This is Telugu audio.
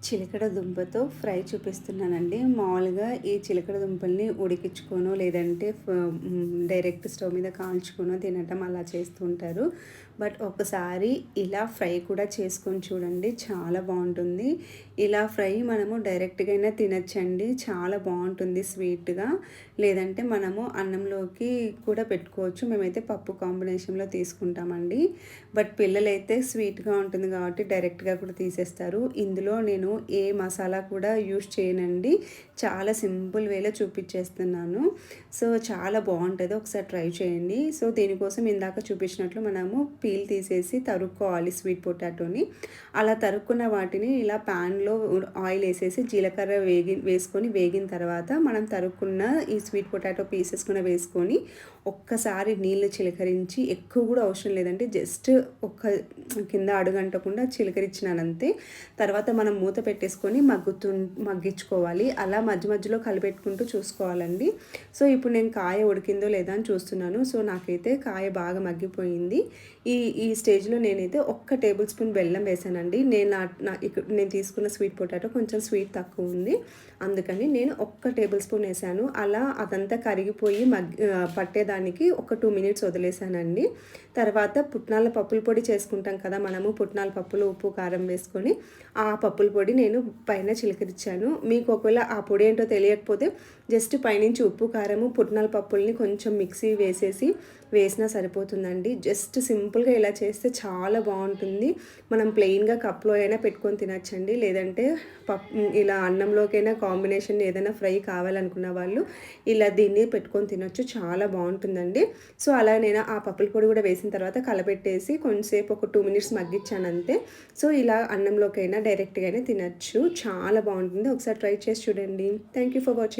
చిలకడ దుంపతో ఫ్రై చూపిస్తున్నానండి. మామూలుగా ఈ చిలకడ దుంపల్ని ఉడికించుకోనో, లేదంటే డైరెక్ట్ స్టవ్ మీద కాల్చుకోనో తినటం అలా చేస్తూ ఉంటారు. బట్ ఒకసారి ఇలా ఫ్రై కూడా చేసుకొని చూడండి, చాలా బావుంటుంది. ఇలా ఫ్రై మనము డైరెక్ట్‌గా అయినా తినొచ్చండి. చాలా బావుంటుంది స్వీట్‌గా. లేదంటే మనము అన్నంలోకి కూడా పెట్టుకోవచ్చు. మేమైతే పప్పు కాంబినేషన్‌లో తీసుకుంటామండి. బట్ పిల్లలైతే స్వీట్‌గా ఉంటుంది కాబట్టి డైరెక్ట్‌గా కూడా తీసేస్తారు. ఇందులో నేను ఏ మసాలా కూడా యూజ్ చేయనండి. చాలా సింపుల్ వేలో చూపించేస్తున్నాను. సో, చాలా బావుంటది. ఒకసారి ట్రై చేయండి. సో, దీనికోసం ఇందాక చూపించినట్లు మనము పీల్ తీసేసి తరుక్కోవాలి స్వీట్ పొటాటోని. అలా తరుక్కున్న వాటిని ఇలా పాన్‌లో ఆయిల్ ఏసేసి జీలకర్ర వేసుకొని వేగిన తర్వాత మనం తరుక్కున్న ఈ స్వీట్ పొటాటో పీసెస్ కూడా వేసుకొని ఒక్కసారి నీళ్లు చిలకరించి, ఎక్కువ కూడా అవసరం లేదండి. జస్ట్ ఒక కింద అడుగంటకుండా చిలకరించినానంతే. తర్వాత మనం మూత పెట్టేసుకొని మగ్గించుకోవాలి. అలా మధ్య మధ్యలో కలిపెట్టుకుంటూ చూసుకోవాలండి. సో, ఇప్పుడు నేను కాయ ఉడికిందో లేదా అని చూస్తున్నాను. సో, నాకైతే కాయ బాగా మగ్గిపోయింది. ఈ ఈ స్టేజ్‌లో నేనైతే ఒక్క టేబుల్ స్పూన్ బెల్లం వేసానండి. నేను తీసుకున్న స్వీట్ పొటాటో కొంచెం స్వీట్ తక్కువ ఉంది. అందుకని నేను ఒక్క టేబుల్ స్పూన్ వేసాను. అలా అదంతా కరిగిపోయి పట్టేదానికి ఒక 2 మినిట్స్ వదిలేసానండి. తర్వాత పుట్నాల పప్పుల పొడి చేసుకుంటాం కదా మనము, పుట్నాల పప్పులు, ఉప్పు, కారం వేసుకొని ఆ పప్పుల పొడి నేను పైన చిలకరించాను. మీకు ఒకవేళ ఆ పొడి ఏంటో తెలియకపోతే జస్ట్ పైనుంచి ఉప్పు, కారము, పుట్నాల పప్పుల్ని కొంచెం మిక్సీ వేసినా సరిపోతుందండి. జస్ట్ సింపుల్‌గా ఇలా చేస్తే చాలా బావుంటుంది. మనం ప్లెయిన్‌గా కప్‌లో అయినా పెట్టుకొని తినొచ్చండి. లేదంటే ఇలా అన్నంలోకైనా కాంబినేషన్ ఏదైనా ఫ్రై కావాలనుకున్న వాళ్ళు ఇలా దీన్ని పెట్టుకొని తినొచ్చు. చాలా బావుంటుందండి. సో, అలా నేను ఆ పప్పుల పొడి కూడా వేసిన తర్వాత కలపెట్టేసి కొంచెంసేపు ఒక 2 మినిట్స్ మగ్గిచ్చానంతే. సో, ఇలా అన్నంలోకైనా డైరెక్ట్‌గా అయినా తినొచ్చు. చాలా బావుంటుంది. ఒకసారి ట్రై చేసి చూడండి. Thank you for watching.